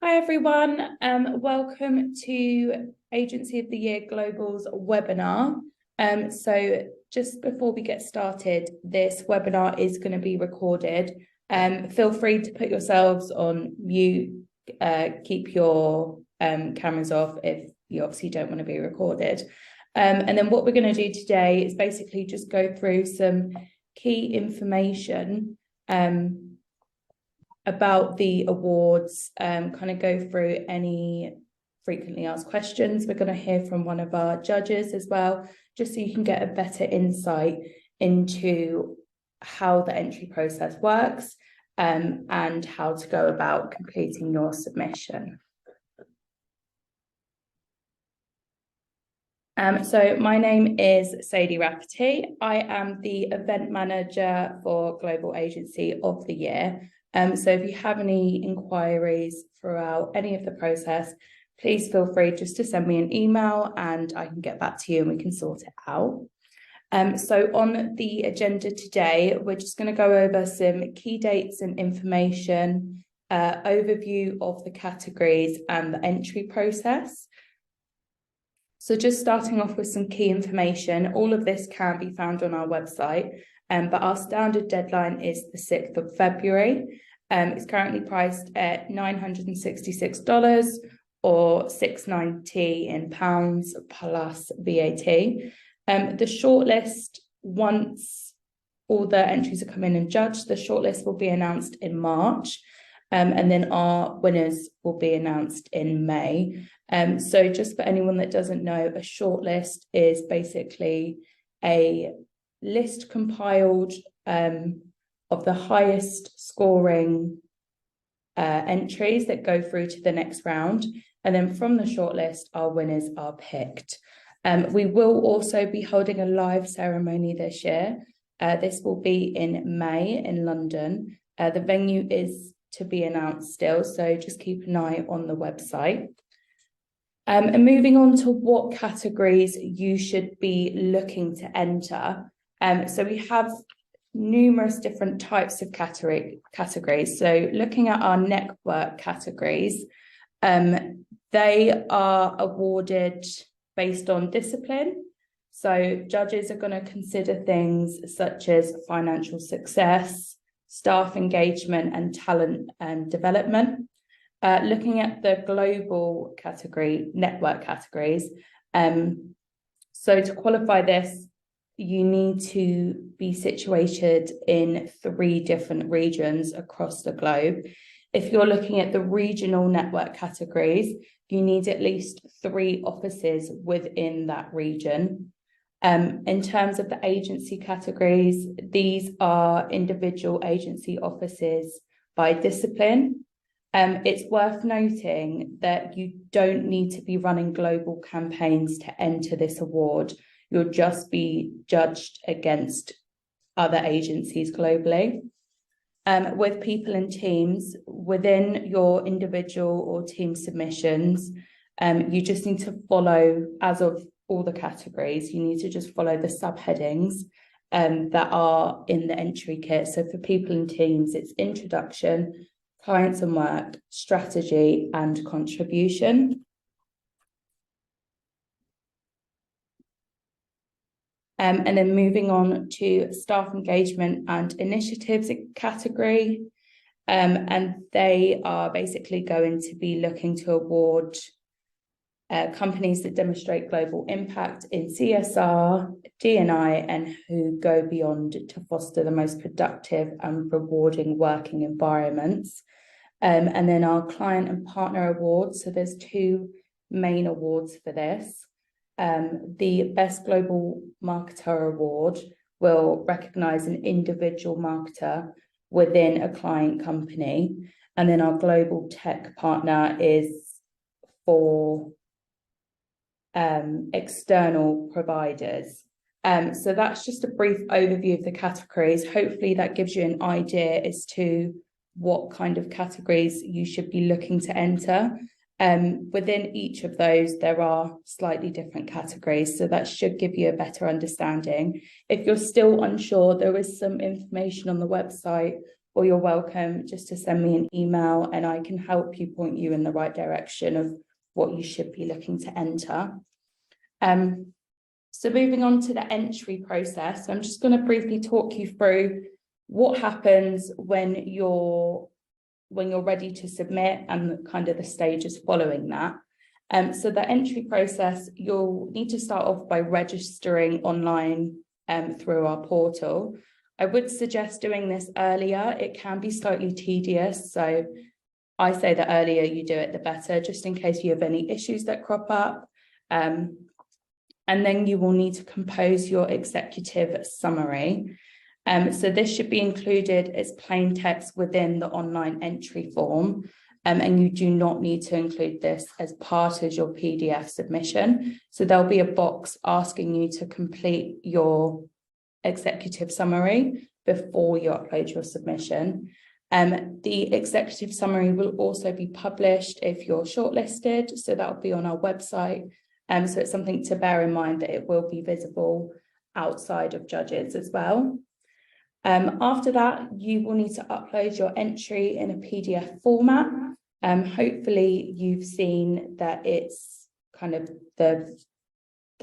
Hi everyone, welcome to Agency of the Year Global's webinar. So just before we get started, this webinar is going to be recorded. Feel free to put yourselves on mute, keep your cameras off if you obviously don't want to be recorded. And then what we're going to do today is basically just go through some key information about the awards, kind of go through any frequently asked questions. We're going to hear from one of our judges as well, just so you can get a better insight into how the entry process works, and how to go about completing your submission. So my name is Sadie Rafferty. I am the event manager for Global Agency of the Year. So if you have any inquiries throughout any of the process, please feel free just to send me an email and I can get back to you and we can sort it out. So on the agenda today, we're just going to go over some key dates and information, overview of the categories and the entry process. So just starting off with some key information, all of this can be found on our website, but our standard deadline is the 6th of February. It's currently priced at $966 or £690 in pounds plus VAT. The shortlist, once all the entries are come in and judged, the shortlist will be announced in March, and then our winners will be announced in May. So just for anyone that doesn't know, a shortlist is basically a list compiled of the highest scoring entries that go through to the next round. And then from the shortlist, our winners are picked. We will also be holding a live ceremony this year. This will be in May in London. The venue is to be announced still, so just keep an eye on the website. And moving on to what categories you should be looking to enter. So we have numerous different types of categories. So looking at our network categories, they are awarded based on discipline. So judges are going to consider things such as financial success, staff engagement, and talent and development. Looking at the global category, network categories, so to qualify this, you need to be situated in 3 different regions across the globe. If you're looking at the regional network categories, you need at least 3 offices within that region. In terms of the agency categories, these are individual agency offices by discipline. It's worth noting that you don't need to be running global campaigns to enter this award. You'll just be judged against other agencies globally. With people and teams, within your individual or team submissions, you just need to follow, as of all the categories, you need to just follow the subheadings that are in the entry kit. So for people and teams, it's introduction, clients and work, strategy, and contribution. And then moving on to staff engagement and initiatives category. And they are basically going to be looking to award companies that demonstrate global impact in CSR, D&I, and who go beyond to foster the most productive and rewarding working environments. And then our client and partner awards. So there's 2 main awards for this. The Best Global Marketer Award will recognise an individual marketer within a client company. And then our Global Tech Partner is for external providers. So that's just a brief overview of the categories. Hopefully that gives you an idea as to what kind of categories you should be looking to enter. Within each of those, there are slightly different categories, so that should give you a better understanding. If you're still unsure, there is some information on the website or you're welcome just to send me an email and I can help you, point you in the right direction of what you should be looking to enter. So moving on to the entry process, I'm just going to briefly talk you through what happens when you're ready to submit and kind of the stages following that. So the entry process, you'll need to start off by registering online through our portal. I would suggest doing this earlier. It can be slightly tedious, so I say the earlier you do it, the better, just in case you have any issues that crop up. And then you will need to compose your executive summary. So this should be included as plain text within the online entry form. And you do not need to include this as part of your PDF submission. So there'll be a box asking you to complete your executive summary before you upload your submission. The executive summary will also be published if you're shortlisted, so that'll be on our website. So it's something to bear in mind that it will be visible outside of judges as well. After that, you will need to upload your entry in a PDF format. Hopefully you've seen that it's kind of the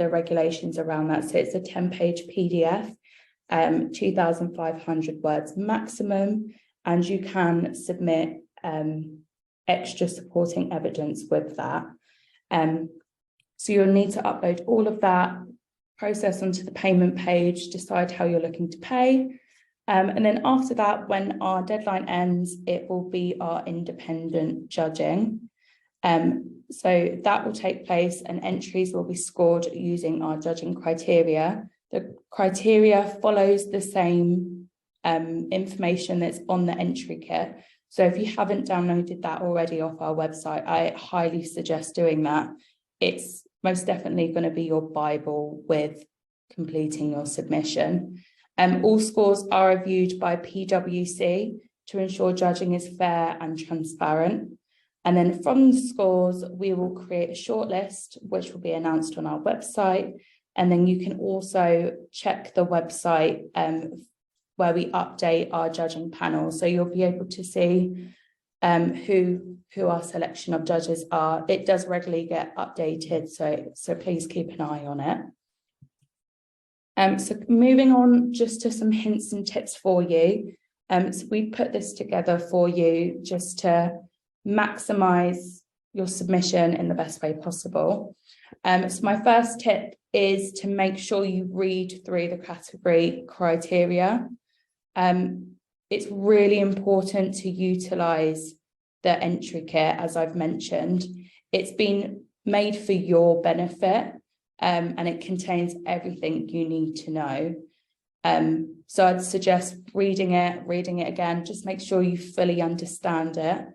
regulations around that. So it's a 10-page PDF, 2,500 words maximum, and you can submit extra supporting evidence with that. So you'll need to upload all of that, process onto the payment page, decide how you're looking to pay. And then after that, when our deadline ends, it will be our independent judging. So that will take place and entries will be scored using our judging criteria. The criteria follows the same information that's on the entry kit. So if you haven't downloaded that already off our website, I highly suggest doing that. It's most definitely going to be your Bible with completing your submission. All scores are reviewed by PwC to ensure judging is fair and transparent. And then from the scores, we will create a shortlist, which will be announced on our website. And then you can also check the website where we update our judging panel. So you'll be able to see who our selection of judges are. It does regularly get updated, so please keep an eye on it. So moving on just to some hints and tips for you. So we put this together for you just to maximize your submission in the best way possible. So my first tip is to make sure you read through the category criteria. It's really important to utilize the entry kit, as I've mentioned. It's been made for your benefit, and it contains everything you need to know. So I'd suggest reading it again, just make sure you fully understand it,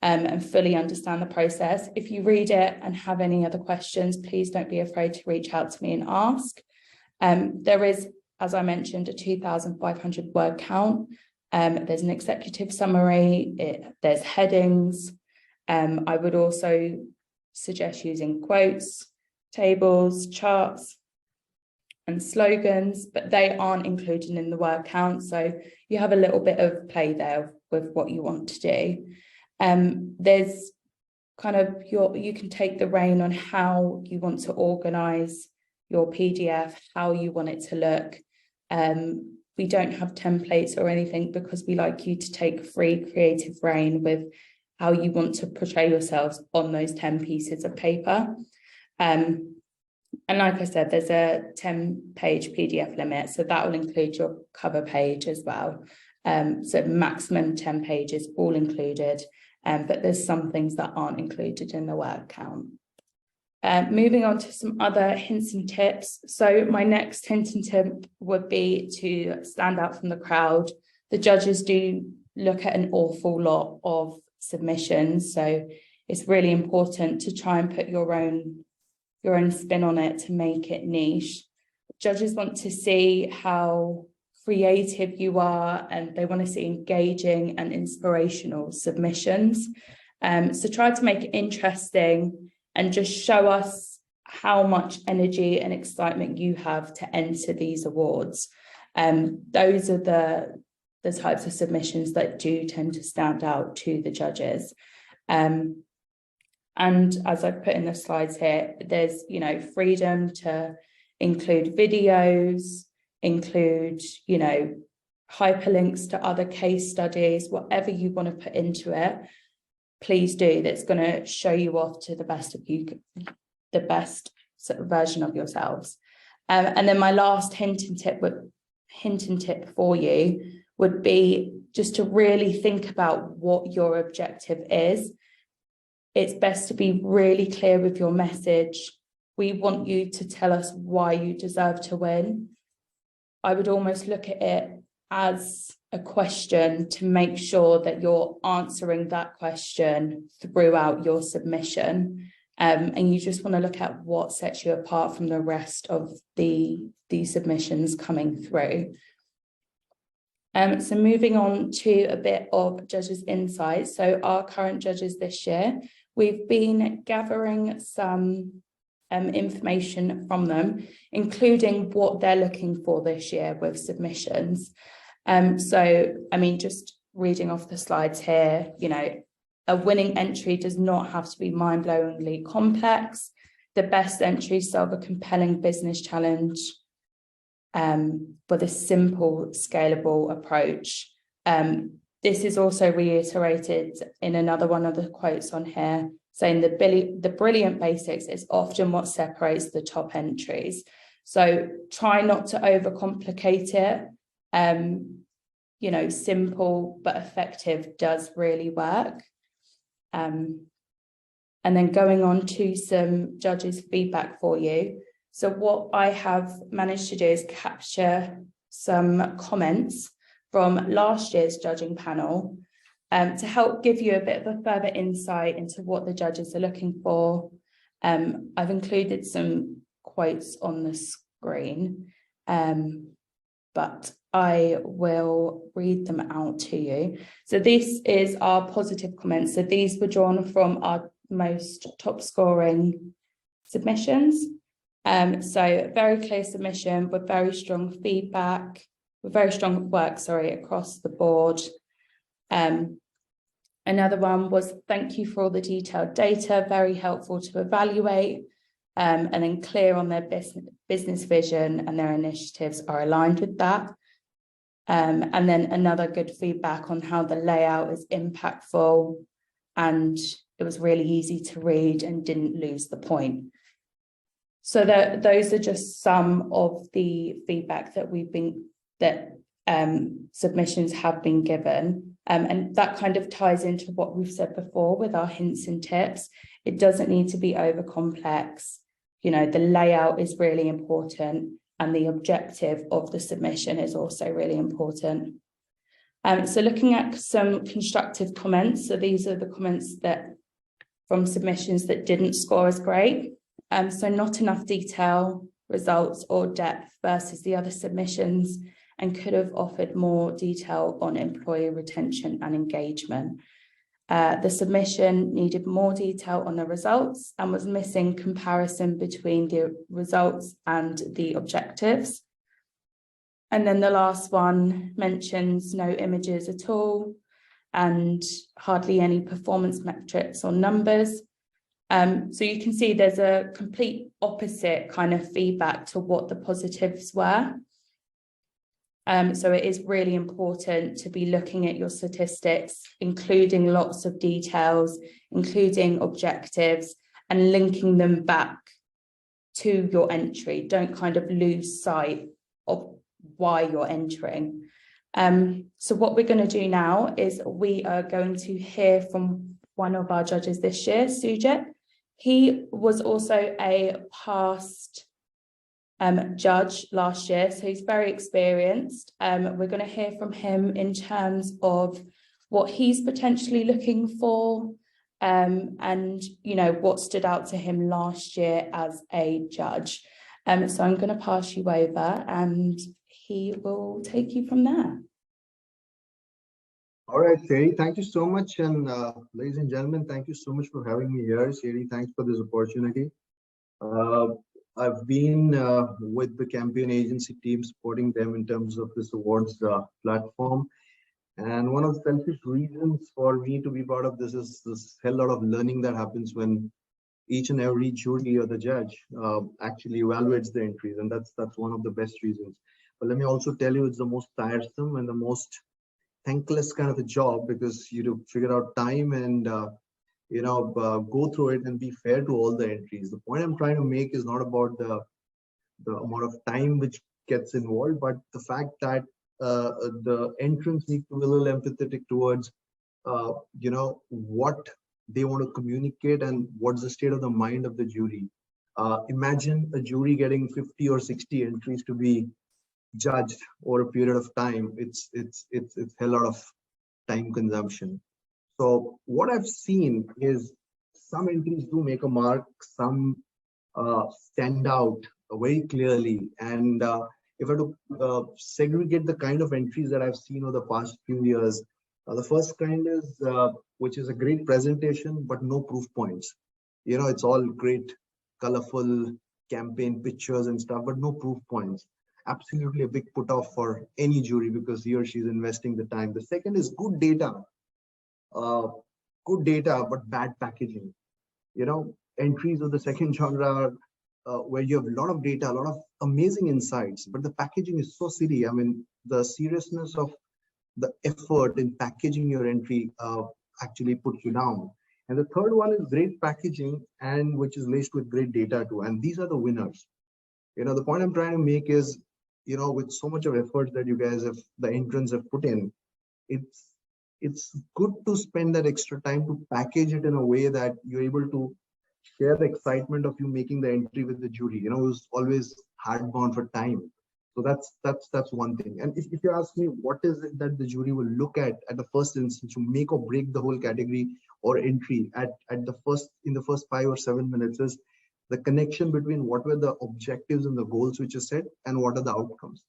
and fully understand the process. If you read it and have any other questions, please don't be afraid to reach out to me and ask. There is, as I mentioned, a 2,500 word count. There's an executive summary, there's headings. I would also suggest using quotes, tables, charts, and slogans, but they aren't included in the word count. So you have a little bit of play there with what you want to do. There's kind of you can take the rein on how you want to organize your PDF, how you want it to look. We don't have templates or anything because we like you to take free creative rein with how you want to portray yourselves on those 10 pieces of paper. And like I said, there's a 10-page PDF limit, so that will include your cover page as well. So maximum 10 pages, all included, but there's some things that aren't included in the word count. Moving on to some other hints and tips. So my next hint and tip would be to stand out from the crowd. The judges do look at an awful lot of submissions, so it's really important to try and put your own spin on it to make it niche. Judges want to see how creative you are, and they want to see engaging and inspirational submissions. So try to make it interesting and just show us how much energy and excitement you have to enter these awards. Those are the types of submissions that do tend to stand out to the judges. And as I've put in the slides here, there's, you know, freedom to include videos, include, you know, hyperlinks to other case studies, whatever you want to put into it, please do. That's going to show you off to the best of you, the best sort of version of yourselves. And then my last hint and tip for you would be just to really think about what your objective is. It's best to be really clear with your message. We want you to tell us why you deserve to win. I would almost look at it as a question to make sure that you're answering that question throughout your submission. And you just want to look at what sets you apart from the rest of the submissions coming through. So moving on to a bit of judges' insights. So our current judges this year, we've been gathering some information from them, including what they're looking for this year with submissions. So, I mean, just reading off the slides here, you know, a winning entry does not have to be mind-blowingly complex. The best entries solve a compelling business challenge with a simple, scalable approach. This is also reiterated in another one of the quotes on here, saying the brilliant basics is often what separates the top entries. So try not to overcomplicate it. You know, simple but effective does really work. And then going on to some judges' feedback for you. So what I have managed to do is capture some comments from last year's judging panel to help give you a bit of a further insight into what the judges are looking for. I've included some quotes on the screen, but I will read them out to you. So this is our positive comments. So these were drawn from our most top scoring submissions. So very clear submission with very strong feedback, with very strong work, across the board. Another one was thank you for all the detailed data, very helpful to evaluate, and then clear on their business vision and their initiatives are aligned with that. And then another good feedback on how the layout is impactful and it was really easy to read and didn't lose the point. So those are just some of the feedback that submissions have been given. And that kind of ties into what we've said before with our hints and tips. It doesn't need to be over complex. You know, the layout is really important and the objective of the submission is also really important. So looking at some constructive comments. So these are the comments that from submissions that didn't score as great. So not enough detail, results or depth versus the other submissions, and could have offered more detail on employee retention and engagement. The submission needed more detail on the results and was missing comparison between the results and the objectives. And then the last one mentions no images at all and hardly any performance metrics or numbers. So you can see there's a complete opposite kind of feedback to what the positives were. So it is really important to be looking at your statistics, including lots of details, including objectives, and linking them back to your entry. Don't kind of lose sight of why you're entering. So what we're going to do now is we are going to hear from one of our judges this year, Sujit. He was also a past judge last year, so he's very experienced. We're going to hear from him in terms of what he's potentially looking for, and you know what stood out to him last year as a judge. So I'm going to pass you over and he will take you from there. All right, Sadie, thank you so much. And ladies and gentlemen, thank you so much for having me here. Sadie, thanks for this opportunity. I've been with the campaign agency team, supporting them in terms of this awards platform. And one of the selfish reasons for me to be part of this is this hell lot of learning that happens when each and every jury or the judge actually evaluates the entries, and that's one of the best reasons. But let me also tell you, it's the most tiresome and the most thankless kind of a job, because you do figure out time and go through it and be fair to all the entries. The point I'm trying to make is not about the amount of time which gets involved, but the fact that the entrants need to be a little empathetic towards what they want to communicate and what's the state of the mind of the jury. Imagine a jury getting 50 or 60 entries to be judged over a period of time. It's a lot of time consumption. So what I've seen is some entries do make a mark, some stand out very clearly. And if I were to segregate the kind of entries that I've seen over the past few years, the first kind is which is a great presentation, but no proof points. It's all great, colorful campaign pictures and stuff, but no proof points. Absolutely a big put off for any jury because he or she is investing the time. The second is uh, good data, but bad packaging. Entries of the second genre are where you have a lot of data, a lot of amazing insights, but the packaging is so silly. I mean, the seriousness of the effort in packaging your entry actually puts you down. And the third one is great packaging, and which is laced with great data too. And these are the winners. The point I'm trying to make is, with so much of effort that you guys have, the entrants have put in, it's it's good to spend that extra time to package it in a way that you're able to share the excitement of you making the entry with the jury, who's always hardbound for time. So that's one thing. And if you ask me, what is it that the jury will look at the first instance to make or break the whole category or entry at the first in the first 5 or 7 minutes is the connection between what were the objectives and the goals which are set and what are the outcomes.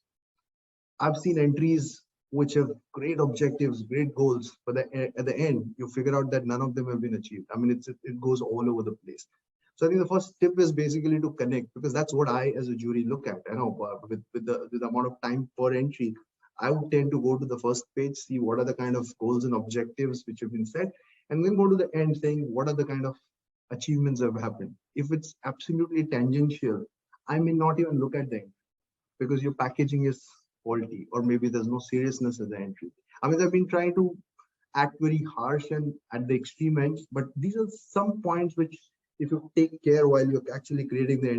I've seen entries which have great objectives, great goals, but at the end, you figure out that none of them have been achieved. I mean, it goes all over the place. So I think the first tip is basically to connect, because that's what I, as a jury, look at. I know with the amount of time per entry, I would tend to go to the first page, see what are the kind of goals and objectives which have been set, and then go to the end saying what are the kind of achievements that have happened. If it's absolutely tangential, I may not even look at them because your packaging is faulty, or maybe there's no seriousness in the entry. I mean, they've been trying to act very harsh and at the extreme ends, but these are some points which, if you take care while you're actually creating the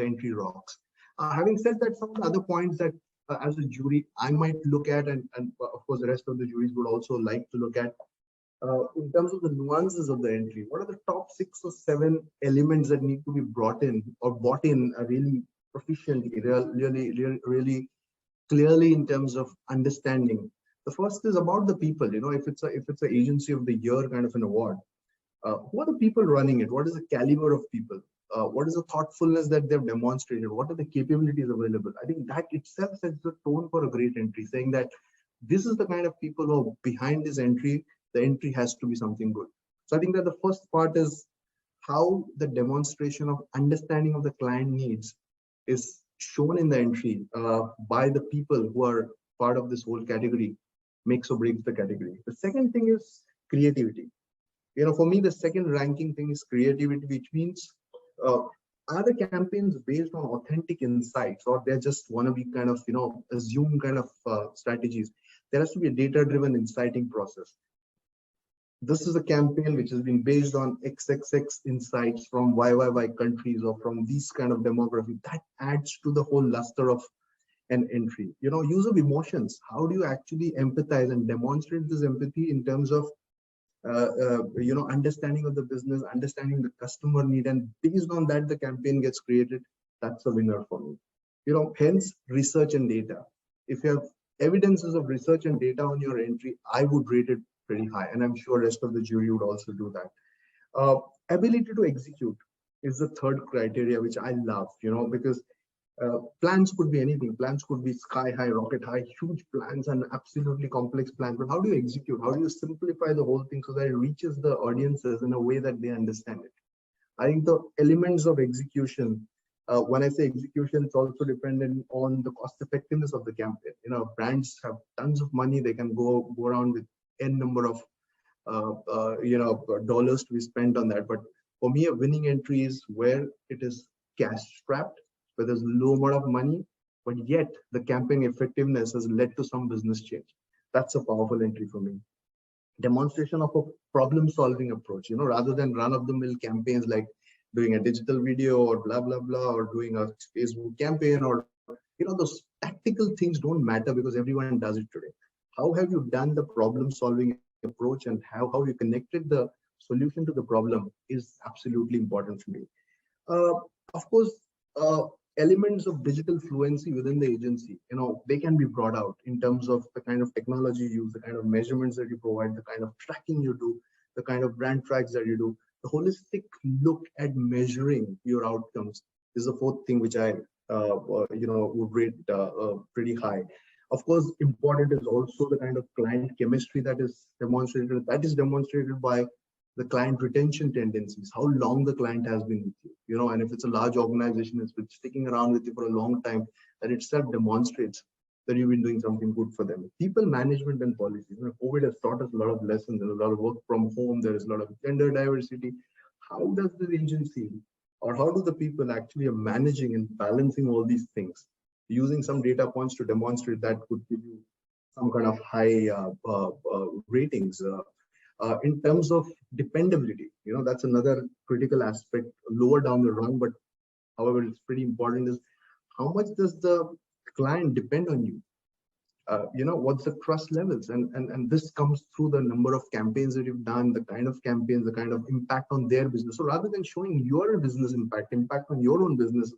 entry rocks. Having said that, some of the other points that as a jury I might look at, and of course the rest of the juries would also like to look at, in terms of the nuances of the entry, what are the top 6 or 7 elements that need to be brought in or bought in really proficiently, really clearly in terms of understanding. The first is about the people. If it's an agency of the year kind of an award, who are the people running it? What is the caliber of people? What is the thoughtfulness that they've demonstrated? What are the capabilities available? I think that itself sets the tone for a great entry, saying that this is the kind of people who are behind this entry. The entry has to be something good. So I think that the first part is how the demonstration of understanding of the client needs is shown in the entry by the people who are part of this whole category makes or breaks the category. The second thing is creativity. For me, the second ranking thing is creativity, which means uh, are the campaigns based on authentic insights, or they're just wannabe kind of, assume kind of strategies? There has to be a data-driven inciting process. This is a campaign which has been based on XXX insights from YYY countries or from these kind of demography. That adds to the whole luster of an entry. Use of emotions. How do you actually empathize and demonstrate this empathy in terms of understanding of the business, understanding the customer need, and based on that, the campaign gets created. That's a winner for me. Hence research and data. If you have evidences of research and data on your entry, I would rate it pretty high, and I'm sure rest of the jury would also do that. Ability to execute is the third criteria, which I love, because plans could be anything. Plans could be sky high, rocket high, huge plans and absolutely complex plans. But how do you execute? How do you simplify the whole thing so that it reaches the audiences in a way that they understand it? I think the elements of execution When I say execution, it's also dependent on the cost effectiveness of the campaign. Brands have tons of money; they can go around with n number of dollars to be spent on that. But for me, a winning entry is where it is cash strapped, where there's low amount of money, but yet the campaign effectiveness has led to some business change. That's a powerful entry for me. Demonstration of a problem solving approach, rather than run of the mill campaigns like doing a digital video or blah, blah, blah, or doing a Facebook campaign, or, those tactical things don't matter because everyone does it today. How have you done the problem solving approach, and how you connected the solution to the problem is absolutely important for me. Of course, elements of digital fluency within the agency, they can be brought out in terms of the kind of technology you use, the kind of measurements that you provide, the kind of tracking you do, the kind of brand tracks that you do. The holistic look at measuring your outcomes is the fourth thing which I would rate pretty high. Of course, important is also the kind of client chemistry that is demonstrated. That is demonstrated by the client retention tendencies, how long the client has been with you, and if it's a large organization, it's been sticking around with you for a long time, that itself demonstrates that you've been doing something good for them. People management and policies. COVID has taught us a lot of lessons. There's a lot of work from home. There is a lot of gender diversity. How does the agency, or how do the people actually are managing and balancing all these things? Using some data points to demonstrate that could give you some kind of high ratings. In terms of dependability, that's another critical aspect lower down the rung, but however, it's pretty important, is how much does the client depend on you? What's the trust levels? And this comes through the number of campaigns that you've done, the kind of campaigns, the kind of impact on their business. So rather than showing your business impact on your own business,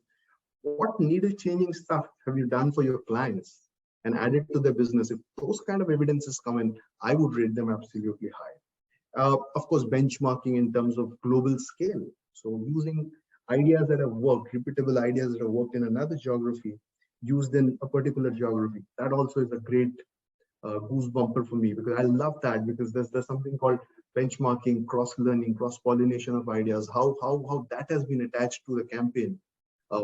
what needed changing stuff have you done for your clients and added to their business? If those kind of evidences come in, I would rate them absolutely high. Of course, benchmarking in terms of global scale. So using ideas that have worked, repeatable ideas that have worked in another geography, used in a particular geography. That also is a great goosebumper for me, because I love that, because there's something called benchmarking, cross-learning, cross-pollination of ideas. How that has been attached to the campaign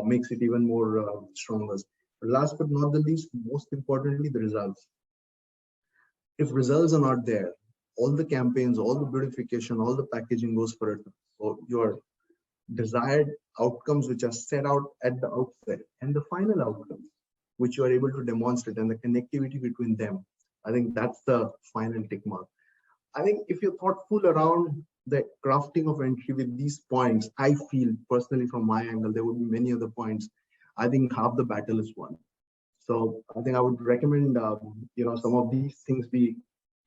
makes it even more stronger. Last but not the least, most importantly, the results. If results are not there, all the campaigns, all the beautification, all the packaging goes for it. So your desired outcomes which are set out at the outset, and the final outcomes which you are able to demonstrate, and the connectivity between them, I think that's the final tick mark. I think if you're thoughtful around the crafting of entry with these points, I feel personally from my angle, there would be many other points. I think half the battle is won. So I think I would recommend, some of these things be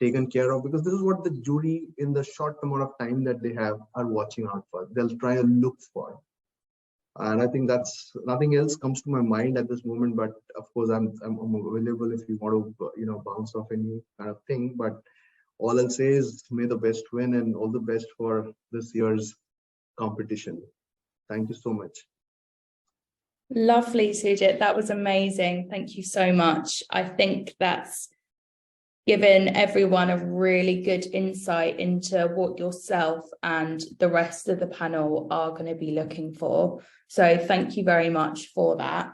taken care of, because this is what the jury, in the short amount of time that they have, are watching out for. They'll try to look for. And I think that's, nothing else comes to my mind at this moment, but of course I'm available if you want to, bounce off any kind of thing. But all I'll say is, may the best win, and all the best for this year's competition. Thank you so much. Lovely, Sujit. That was amazing. Thank you so much. I think that's given everyone a really good insight into what yourself and the rest of the panel are going to be looking for. So thank you very much for that.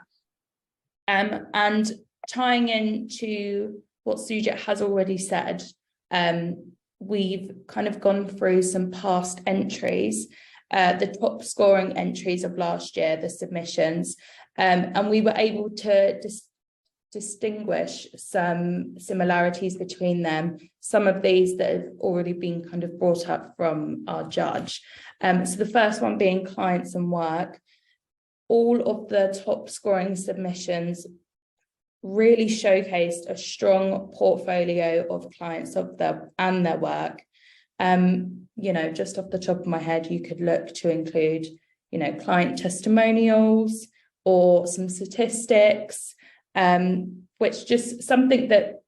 And tying into what Sujit has already said, we've kind of gone through some past entries, the top scoring entries of last year, the submissions, and we were able to distinguish some similarities between them, some of these that have already been kind of brought up from our judge. So the first one being clients and work. All of the top scoring submissions really showcased a strong portfolio of clients and their work. Just off the top of my head, you could look to include, client testimonials or some statistics, which just something that,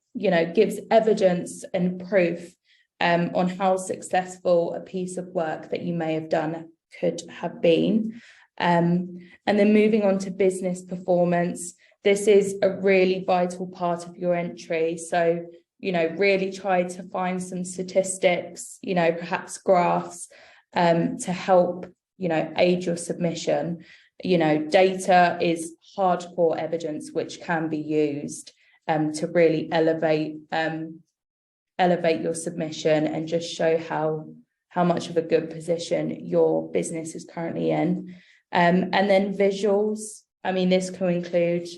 gives evidence and proof on how successful a piece of work that you may have done could have been. And then moving on to business performance, this is a really vital part of your entry. So, really try to find some statistics, perhaps graphs, to help, aid your submission. Data is hardcore evidence which can be used to really elevate your submission and just show how much of a good position your business is currently in. And then visuals. I mean, this can include,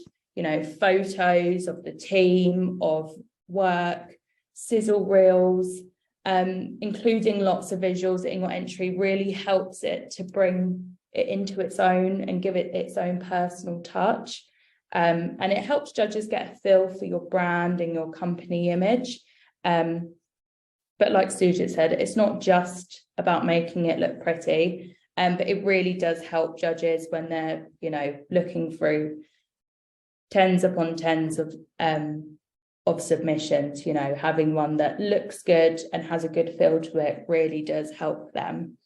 photos of the team, of work, sizzle reels, including lots of visuals in your entry really helps it to bring it into its own and give it its own personal touch. And it helps judges get a feel for your brand and your company image. But like Sujit said, it's not just about making it look pretty, but it really does help judges when they're, looking through tens upon tens of submissions, having one that looks good and has a good feel to it really does help them.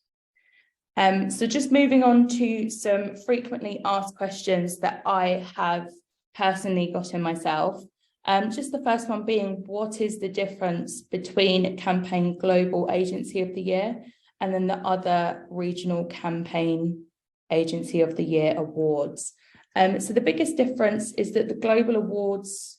So just moving on to some frequently asked questions that I have personally gotten myself. Just the first one being, what is the difference between Campaign Global Agency of the Year and then the other Regional Campaign Agency of the Year awards? So the biggest difference is that the global awards,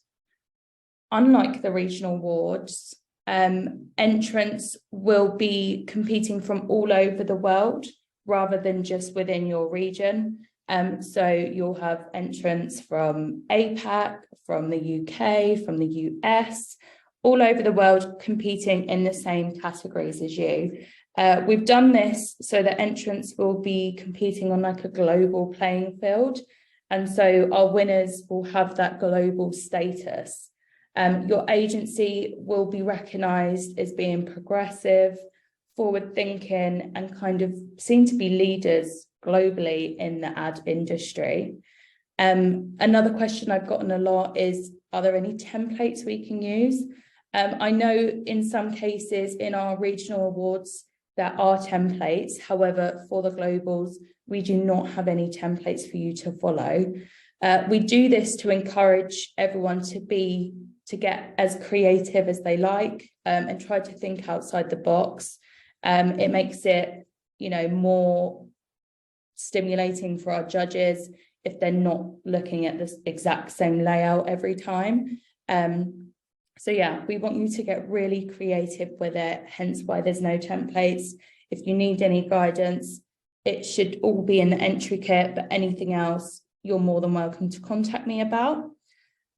unlike the regional awards, entrants will be competing from all over the world rather than just within your region. So you'll have entrants from APAC, from the UK, from the US, all over the world competing in the same categories as you. We've done this so that entrants will be competing on like a global playing field. And so our winners will have that global status. Your agency will be recognised as being progressive, forward-thinking, and kind of seen to be leaders globally in the ad industry. Another question I've gotten a lot is, are there any templates we can use? I know in some cases in our regional awards there are templates. However, for the globals, we do not have any templates for you to follow. We do this to encourage everyone to get as creative as they like and try to think outside the box. It makes it, more stimulating for our judges if they're not looking at this exact same layout every time. So yeah, we want you to get really creative with it, hence why there's no templates. If you need any guidance, it should all be in the entry kit, but anything else, you're more than welcome to contact me about.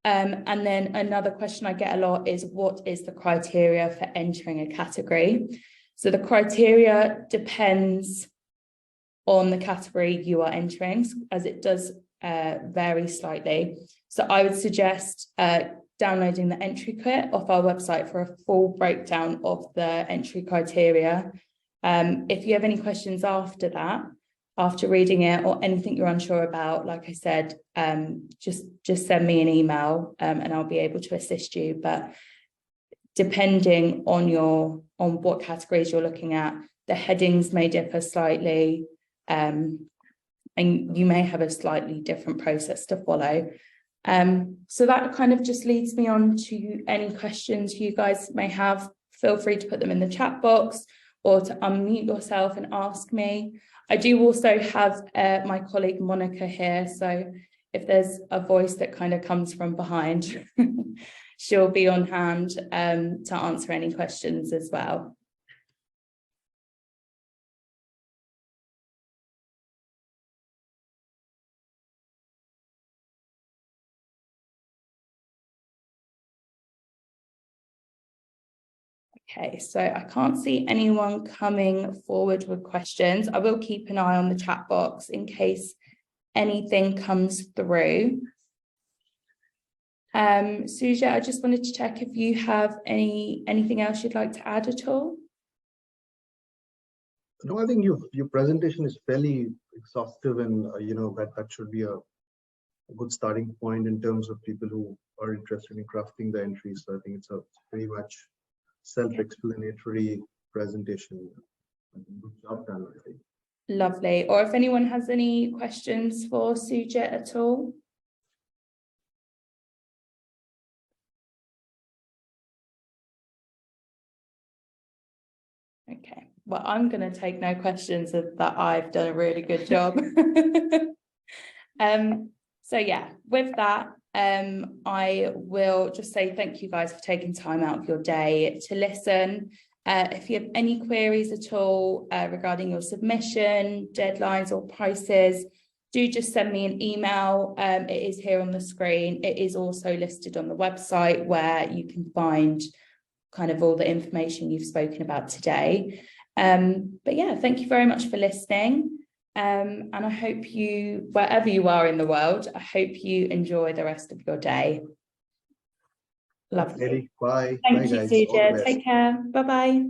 And then another question I get a lot is, what is the criteria for entering a category? So the criteria depends on the category you are entering, as it does vary slightly. So I would suggest downloading the entry kit off our website for a full breakdown of the entry criteria. If you have any questions after that, after reading it, or anything you're unsure about, like I said, just send me an email and I'll be able to assist you. But depending on what categories you're looking at, the headings may differ slightly, and you may have a slightly different process to follow. So that kind of just leads me on to any questions you guys may have. Feel free to put them in the chat box or to unmute yourself and ask me. I do also have my colleague Monica here, so if there's a voice that kind of comes from behind, she'll be on hand to answer any questions as well. Okay, so I can't see anyone coming forward with questions. I will keep an eye on the chat box in case anything comes through. Suja, I just wanted to check if you have anything else you'd like to add at all? No, I think your presentation is fairly exhaustive, and that should be a good starting point in terms of people who are interested in crafting the entries. So I think it's a very much self-explanatory presentation. Good job done, I think. Lovely. Or if anyone has any questions for Sujit at all? Okay, well, I'm going to take no questions of that. I've done a really good job. So yeah, with that, I will just say thank you guys for taking time out of your day to listen. If you have any queries at all regarding your submission, deadlines or prices, do just send me an email. It is here on the screen. It is also listed on the website where you can find kind of all the information you've spoken about today. But yeah, thank you very much for listening. And I hope you, wherever you are in the world, I hope you enjoy the rest of your day. Lovely. Bye. Thank Bye, you, guys. All the Suja. best. Take care. Bye-bye.